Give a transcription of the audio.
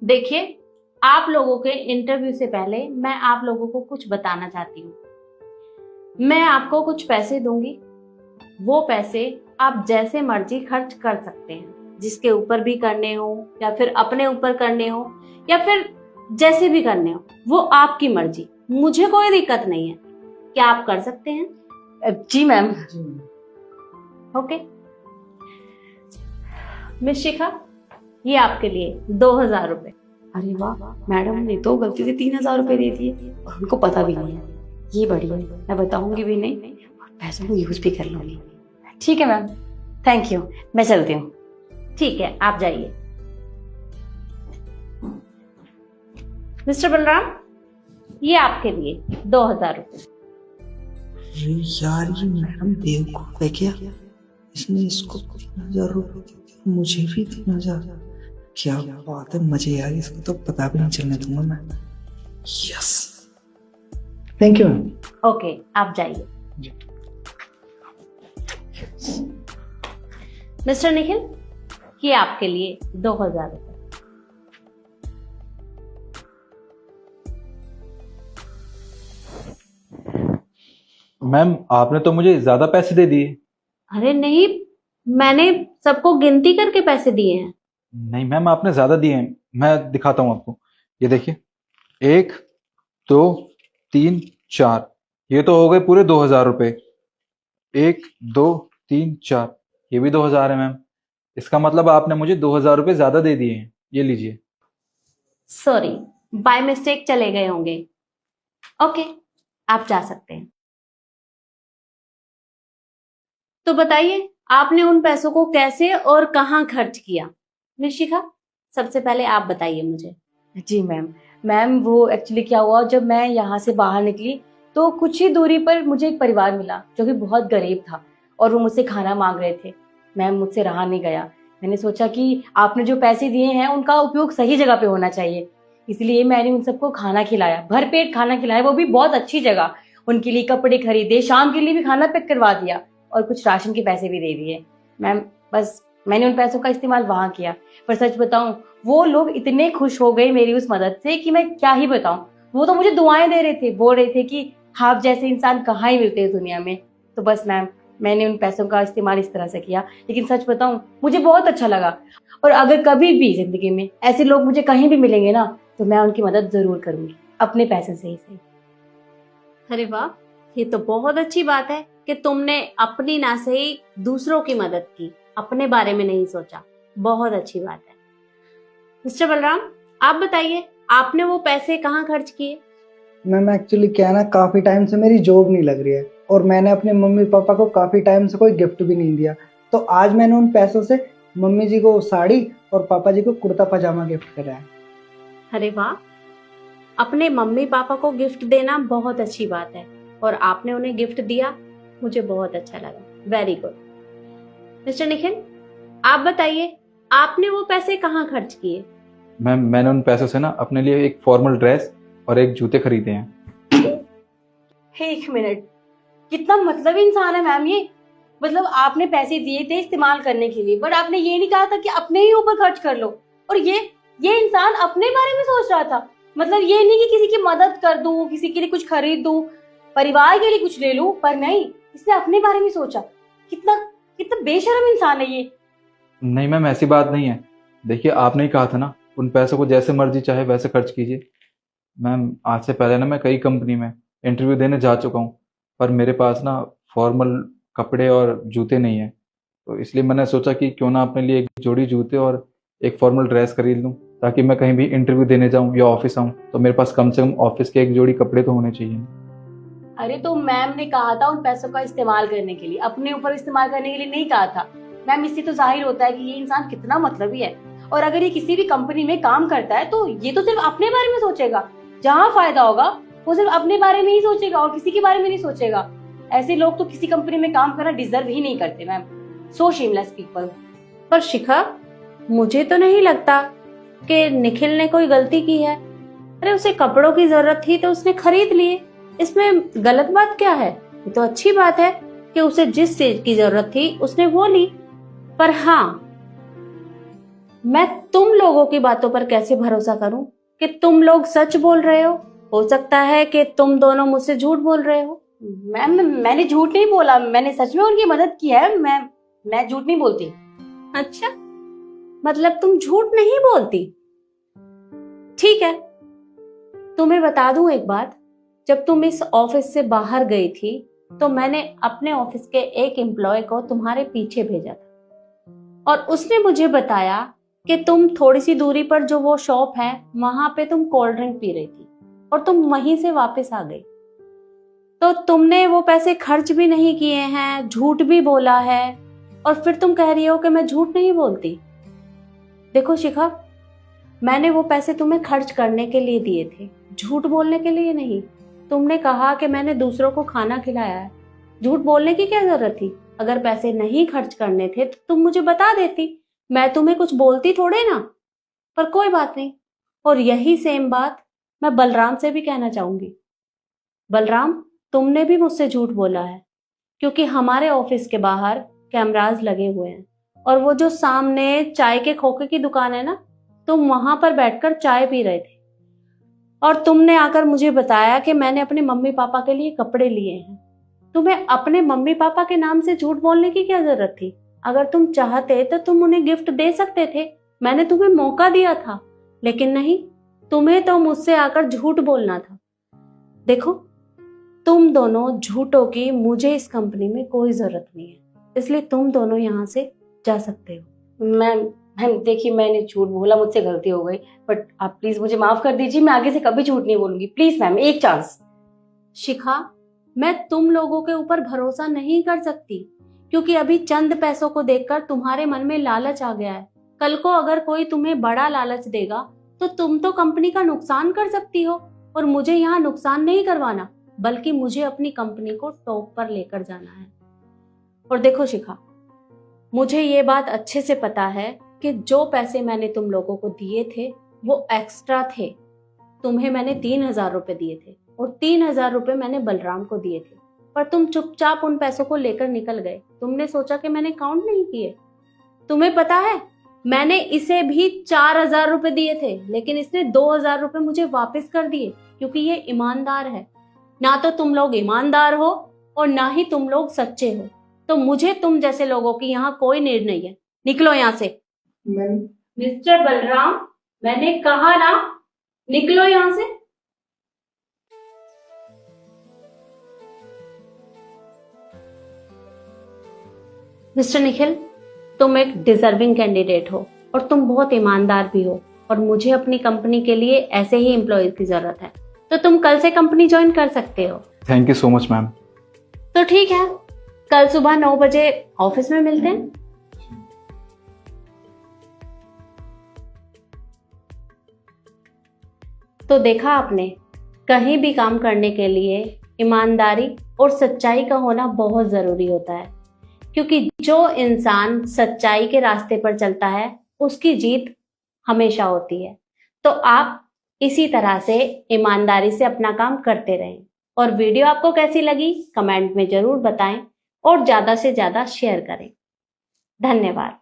देखिए, आप लोगों के इंटरव्यू से पहले मैं आप लोगों को कुछ बताना चाहती हूँ। मैं आपको कुछ पैसे दूंगी, वो पैसे आप जैसे मर्जी खर्च कर सकते हैं, जिसके ऊपर भी करने हो या फिर अपने ऊपर करने हो या फिर जैसे भी करने हो, वो आपकी मर्जी। मुझे कोई दिक्कत नहीं है। क्या आप कर सकते हैं? जी मैम। ओके। मिस शिखा, ये आपके लिए 2,000 रुपए। अरे वाह, मैडम ने तो गलती से 3,000 रुपए दे दिए और उनको पता भी नहीं है। ये बढ़िया है, मैं बताऊंगी भी नहीं और पैसों को यूज भी कर लूंगी। ठीक है मैम, थैंक यू, मैं चलती हूँ। ठीक है, आप जाइए। मिस्टर बलराम, ये आपके लिए 2,000 रुपए। अरे यार, ये मैडम बेवकूफ है क्या? इसने इसको 3,000 रुपये दिए, मुझे भी 3,000। क्या बात है, मजे यार, इसको तो पता भी नहीं चलने दूंगा मैं। Yes, thank you ma'am. Okay, आप जाइए। मिस्टर निखिल, ये आपके लिए 2,000 रुपए। मैम, आपने तो मुझे ज्यादा पैसे दे दिए। अरे नहीं, मैंने सबको गिनती करके पैसे दिए हैं। नहीं मैम, आपने ज्यादा दिए हैं। मैं दिखाता हूँ आपको। ये देखिए, 1 2 3 4, ये तो हो गए पूरे 2,000 रुपये। 1 2 3 4, ये भी 2,000 है मैम। इसका मतलब आपने मुझे 2,000 रुपये ज्यादा दे दिए हैं। ये लीजिए। सॉरी, बाय मिस्टेक चले गए होंगे। ओके, आप जा सकते हैं। तो बताइए, आपने उन पैसों को कैसे और कहाँ खर्च किया? निशिका, सबसे पहले आप बताइए मुझे। जी मैम वो एक्चुअली क्या हुआ, जब मैं यहाँ से बाहर निकली तो कुछ ही दूरी पर मुझे एक परिवार मिला जो कि बहुत गरीब था और वो मुझसे खाना मांग रहे थे। मैम, मुझसे रहा नहीं गया। मैंने सोचा कि आपने जो पैसे दिए हैं उनका उपयोग सही जगह पे होना चाहिए, इसलिए मैंने उन सबको खाना खिलाया, भरपेट खाना खिलाया, वो भी बहुत अच्छी जगह। उनके लिए कपड़े खरीदे, शाम के लिए भी खाना पैक करवा दिया और कुछ राशन के पैसे भी दे दिए। मैम, बस मैंने उन पैसों का इस्तेमाल वहां किया। पर सच बताऊं, वो लोग इतने खुश हो गए मेरी उस मदद से कि मैं क्या ही बताऊं। वो तो मुझे दुआएं दे रहे थे, बोल रहे थे कि आप जैसे इंसान कहाँ ही मिलते हैं दुनिया में। तो बस मैम, मैंने उन पैसों का इस्तेमाल इस तरह से किया, लेकिन सच बताऊं, मुझे बहुत अच्छा लगा। और अगर कभी भी जिंदगी में ऐसे लोग मुझे कहीं भी मिलेंगे ना, तो मैं उनकी मदद जरूर करूंगी, अपने पैसे से ही सही। अरे वाह, ये तो बहुत अच्छी बात है कि तुमने अपनी ना सही दूसरों की मदद की, अपने बारे में नहीं सोचा। बहुत अच्छी बात है। मिस्टर बलराम, आप बताइए, आपने वो पैसे कहाँ खर्च किए? मैम एक्चुअली क्या है ना, काफी टाइम से मेरी जॉब नहीं लग रही है और मैंने अपने मम्मी पापा को काफी टाइम से कोई गिफ्ट भी नहीं दिया। तो आज मैंने उन पैसों से मम्मी जी को साड़ी और पापा जी को कुर्ता पजामा गिफ्ट करा है। अरे वाह, अपने मम्मी पापा को गिफ्ट देना बहुत अच्छी बात है और आपने उन्हें गिफ्ट दिया, मुझे बहुत अच्छा लगा। Very good. मिस्टर निखिल, आप बताइए, आपने वो पैसे कहाँ खर्च किए? मैम, मैंने उन पैसों से ना अपने लिए एक फॉर्मल ड्रेस और एक जूते खरीदे हैं। एक मिनट, कितना मतलबी इंसान है मैम ये। मतलब आपने पैसे दिए थे इस्तेमाल करने के लिए, बट आपने ये नहीं कहा था कि अपने ही ऊपर खर्च कर लो। और ये इंसान अपने बारे में सोच रहा था। मतलब ये नहीं कि किसी की मदद कर दूं, किसी के लिए कुछ खरीद दूं, परिवार के लिए कुछ ले लूं, पर नहीं, इसने अपने बारे में सोचा। कितना कितना बेशर्म इंसान है ये। नहीं मैम, ऐसी बात नहीं है। देखिए, आपने ही कहा था ना, उन पैसों को जैसे मर्जी चाहे वैसे खर्च कीजिए। मैम, आज से पहले ना मैं कई कंपनी में इंटरव्यू देने जा चुका हूँ, पर मेरे पास ना फॉर्मल कपड़े और जूते नहीं है। तो इसलिए मैंने सोचा कि क्यों ना अपने लिए एक जोड़ी जूते और एक फॉर्मल ड्रेस खरीद लूँ, ताकि मैं कहीं भी इंटरव्यू देने जाऊँ या ऑफिस आऊँ तो मेरे पास कम से कम ऑफिस के एक जोड़ी कपड़े तो होने चाहिए। अरे तो मैम ने कहा था उन पैसों का इस्तेमाल करने के लिए, अपने ऊपर इस्तेमाल करने के लिए नहीं कहा था। मैम, इससे तो जाहिर होता है कि ये इंसान कितना मतलबी है। और अगर ये किसी भी कंपनी में काम करता है तो ये तो सिर्फ अपने बारे में सोचेगा। जहाँ फायदा होगा वो सिर्फ अपने बारे में ही सोचेगा और किसी के बारे में नहीं सोचेगा। ऐसे लोग तो किसी कंपनी में काम करना डिजर्व ही नहीं करते मैम। सो शेमलेस पीपल। पर शिखा, मुझे तो नहीं लगता कि निखिल ने कोई गलती की है। अरे उसे कपड़ों की जरूरत थी तो उसने खरीद लिए, इसमें गलत बात क्या है? ये तो अच्छी बात है कि उसे जिस चीज की जरूरत थी उसने वो ली। पर हाँ, मैं तुम लोगों की बातों पर कैसे भरोसा करूं कि तुम लोग सच बोल रहे हो सकता है कि तुम दोनों मुझसे झूठ बोल रहे हो। मैम मैंने झूठ नहीं बोला, मैंने सच में उनकी मदद की है। मैं झूठ नहीं बोलती। अच्छा, मतलब तुम झूठ नहीं बोलती। ठीक है, तुम्हें बता दूं एक बात, जब तुम इस ऑफिस से बाहर गई थी तो मैंने अपने ऑफिस के एक एम्प्लॉय को तुम्हारे पीछे भेजा था और उसने मुझे बताया कि तुम थोड़ी सी दूरी पर जो वो शॉप है वहां पे तुम कोल्ड ड्रिंक पी रही थी और तुम वहीं से वापस आ गई। तो तुमने वो पैसे खर्च भी नहीं किए हैं, झूठ भी बोला है और फिर तुम कह रही हो कि मैं झूठ नहीं बोलती। देखो शिखा, मैंने वो पैसे तुम्हें खर्च करने के लिए दिए थे, झूठ बोलने के लिए नहीं। तुमने कहा कि मैंने दूसरों को खाना खिलाया है, झूठ बोलने की क्या जरूरत थी? अगर पैसे नहीं खर्च करने थे तो तुम मुझे बता देती, मैं तुम्हें कुछ बोलती थोड़े ना। पर कोई बात नहीं। और यही सेम बात मैं बलराम से भी कहना चाहूंगी। बलराम, तुमने भी मुझसे झूठ बोला है, क्योंकि हमारे ऑफिस के बाहर कैमरास लगे हुए हैं और वो जो सामने चाय के खोखे की दुकान है ना, तुम वहां पर बैठकर चाय पी रहे थे और तुमने आकर मुझे बताया कि मैंने अपने मम्मी पापा के लिए कपड़े लिए हैं। तुम्हें अपने मम्मी पापा के नाम से झूठ बोलने की क्या जरूरत थी? अगर तुम चाहते तो तुम उन्हें गिफ्ट दे सकते थे, मैंने तुम्हें मौका दिया था, लेकिन नहीं, तुम्हें तो मुझसे आकर झूठ बोलना था। देखो, तुम दोनों झूठों की मुझे इस कंपनी में कोई जरूरत नहीं है, इसलिए तुम दोनों यहाँ से जा सकते हो। मैम देखिए, मैंने झूठ बोला, मुझसे गलती हो गई, बट आप प्लीज मुझे माफ कर दीजिए। मैं आगे से कभी झूठ नहीं बोलूंगी, प्लीज मैम, एक चांस। शिखा, मैं तुम लोगों के ऊपर भरोसा नहीं कर सकती, क्योंकि अभी चंद पैसों को देखकर तुम्हारे मन में लालच आ गया है। कल को अगर कोई तुम्हें बड़ा लालच देगा तो तुम तो कंपनी का नुकसान कर सकती हो, और मुझे यहाँ नुकसान नहीं करवाना, बल्कि मुझे अपनी कंपनी को टॉप पर लेकर जाना है। और देखो शिखा, मुझे ये बात अच्छे से पता है कि जो पैसे मैंने तुम लोगों को दिए थे वो एक्स्ट्रा थे। तुम्हें मैंने 3,000 रुपए दिए थे और 3,000 रुपए मैंने बलराम को दिए थे, पर तुम चुपचाप उन पैसों को लेकर निकल गए। तुमने सोचा कि मैंने काउंट नहीं किए। तुम्हें पता है, मैंने इसे भी 4,000 रुपए दिए थे, लेकिन इसने 2,000 रुपए मुझे वापस कर दिए, क्योंकि ये ईमानदार है। ना तो तुम लोग ईमानदार हो और ना ही तुम लोग सच्चे हो, तो मुझे तुम जैसे लोगों की यहाँ कोई नीड नहीं है। निकलो यहाँ से। मिस्टर बलराम, मैंने कहा ना, निकलो यहाँ से। मिस्टर निखिल, तुम एक डिजर्विंग कैंडिडेट हो और तुम बहुत ईमानदार भी हो, और मुझे अपनी कंपनी के लिए ऐसे ही एम्प्लॉयज की जरूरत है, तो तुम कल से कंपनी ज्वाइन कर सकते हो। Thank you so much ma'am. तो ठीक है, कल सुबह 9 बजे ऑफिस में मिलते हैं। तो देखा आपने, कहीं भी काम करने के लिए ईमानदारी और सच्चाई का होना बहुत जरूरी होता है, क्योंकि जो इंसान सच्चाई के रास्ते पर चलता है उसकी जीत हमेशा होती है। तो आप इसी तरह से ईमानदारी से अपना काम करते रहें। और वीडियो आपको कैसी लगी कमेंट में जरूर बताएं और ज्यादा से ज्यादा शेयर करें। धन्यवाद।